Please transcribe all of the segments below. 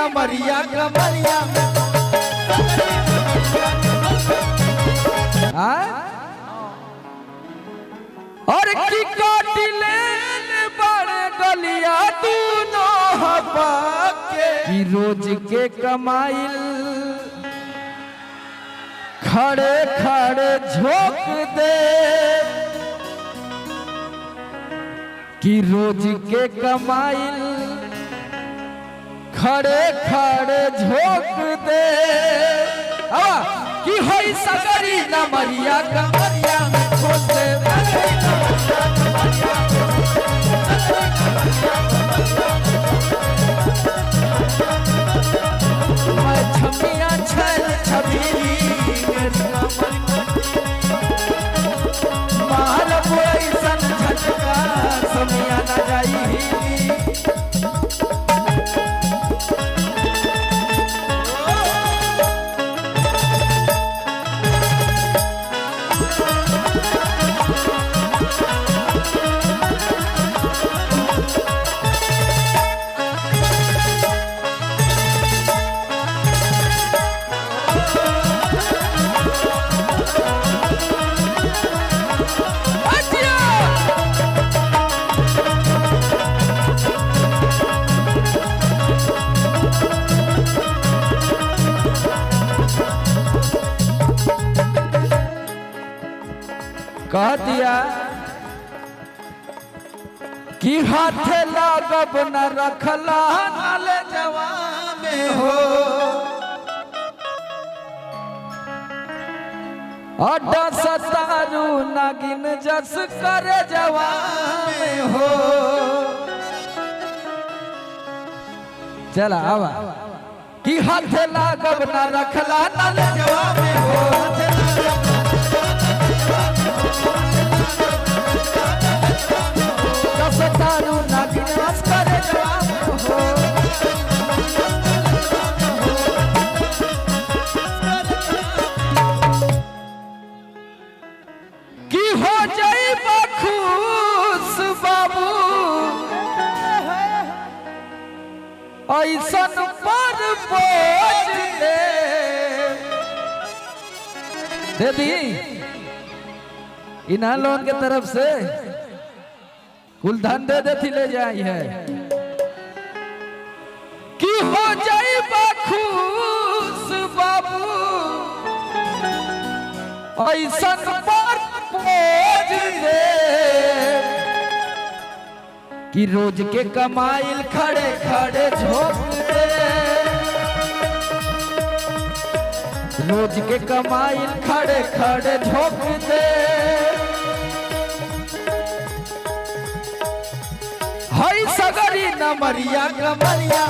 कमरिया कमरिया और की काटिले बड़े गलिया दोनों हवा के की रोज के कमाइल खड़े खड़े झोंक दे कि रोज के कमाइल खड़े खड़े झोंक दे कि होई सगरी न मरिया कमरिया में खोस दे मैं छमिया छल छबीली मार बोई सन झटका समिया न जाई कह दिया कि हाथ लागब न रखला नाल जवा में हो अड्डा सतारू नागिन जस करे जवा में हो चला आवा कि हाथ लागब न रखला नाल जवा में हो सतारू नागिन जस करे जवा में हो कि हो जाई बखुश बाबू ऐसन पर बोझ दे दी इन्हा लोन के तरफ से कुल धन दे देती ले जाई है कि हो जाई बखुश बाबू ऐसन पर बोझ दे कि रोज के कमाइल खड़े खड़े झोंक दे रोज के कमाइल खड़े खड़े झोंक दे हई सगरी न मरिया कमरिया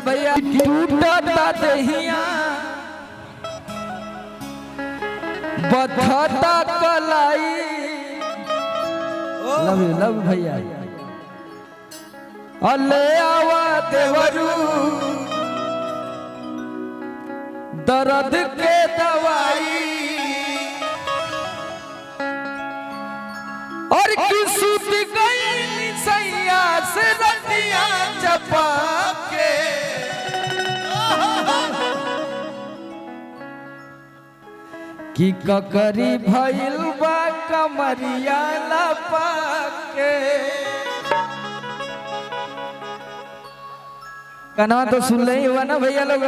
भैया टूटता दहिया बधता कलाई लव भैया अले आवा देवरू दर्द के दवाई और की सूत गई सैया से रतिया चपा के कि ककरी भइल बा कमरिया लपाके कना तो सुन ले हुआ ना भैया लोग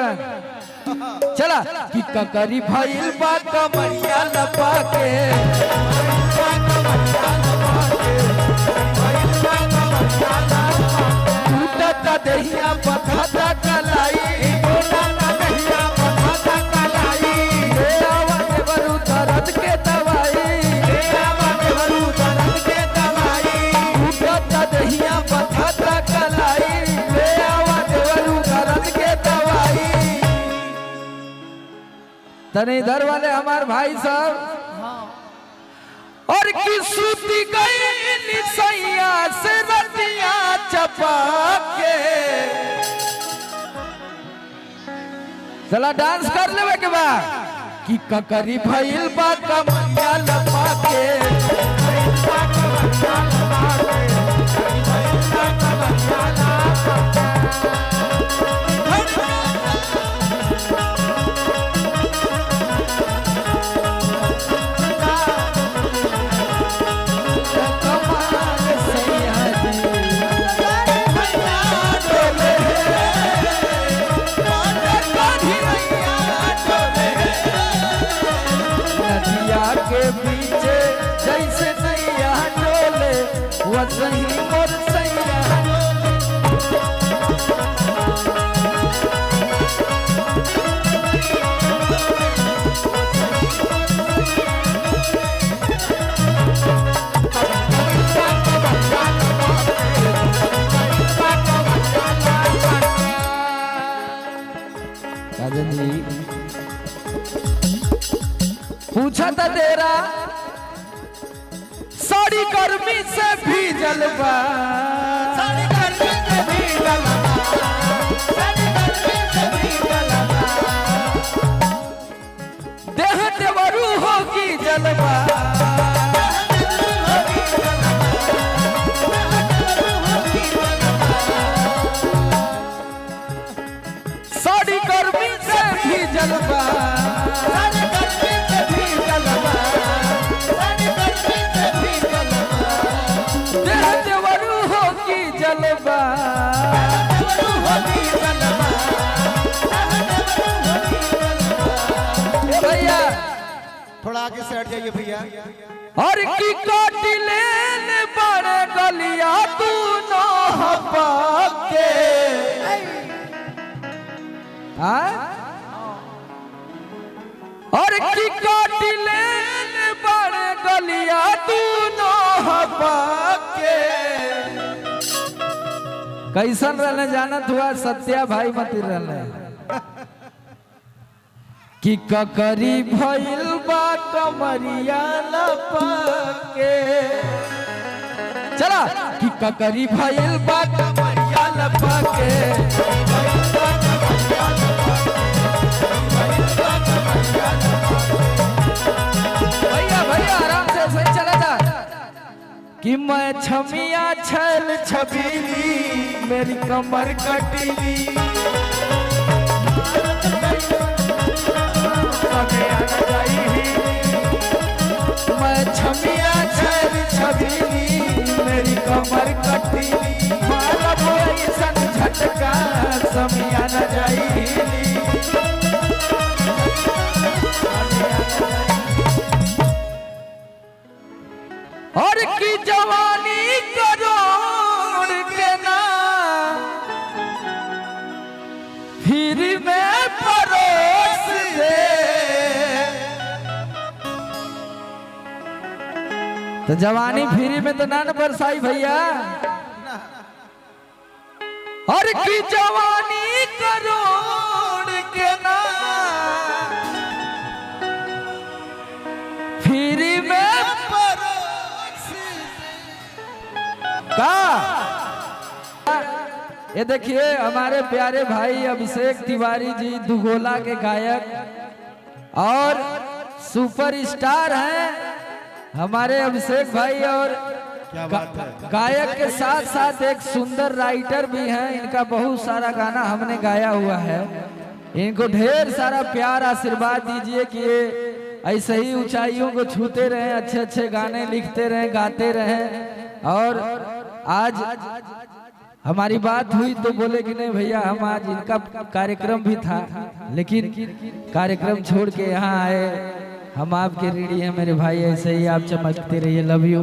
चला कि ककरी भइल बा कमरिया लपाके टूटता दहिया बधता कलाई टूटता दहिया बधता कलाई आवा देवरू दर्द तने इधर वाले हमारे भाई साहब और की सूती गई सैया से रतिया चपा के। चला डांस कर लेवे के बाद कि ककरी भइल बा कमरिया लपा के। के पीछे जैसे नैया डोले वही मोर सैया राजन जी पूछा था तेरा साड़ी गर्मी से भीजल बा, साड़ी गर्मी से भीजल बा, साड़ी गर्मी से भीजल बा, देह देवरू होगी जलवा, साड़ी गर्मी से भीजल बा, भैया थोड़ा आगे से हट जाइए भैया। और की काटी लेन बड़े गलिया तू न हपा के। और की काटी लेन बड़े गलिया तू न हपा के। कैसन रहने जानत हुआ सत्या भाई मती रहने कि ककरी भइल बा कमरिया लपके। चला कि ककरी भइल बा कमरिया लपके। भैया भैया आराम से सही चला जा कि मैं छमिया छल छबीली मेरी कमर कटीली। मैं छमिया छल छबीली मेरी कमर कटीली। माला बोई सन झटका समिया न जाईली। और की जवानी करोड़ के ना फिर में परोस दे। तो जवानी फिरी में तो ना बरसाई भैया। और की जवानी करोड़ के ना फिरी में परोस का। ये देखिए हमारे प्यारे भाई अभिषेक तिवारी जी दुगोला के गायक और सुपरस्टार हैं हमारे अभिषेक भाई। और गायक के साथ साथ एक सुंदर राइटर भी हैं। इनका बहुत सारा गाना हमने गाया हुआ है। इनको ढेर सारा प्यार आशीर्वाद दीजिए कि ये ऐसे ही ऊंचाइयों को छूते रहें, अच्छे अच्छे गाने लिखते रहें, गाते रहें। और आज हमारी बात हुई तो बोले कि नहीं भैया हम आज इनका कार्यक्रम भी था लेकिन कार्यक्रम छोड़ के यहाँ आए। हम आपके ऋणी हैं मेरे भाई, ऐसे ही आप चमकते रहिए। Love you.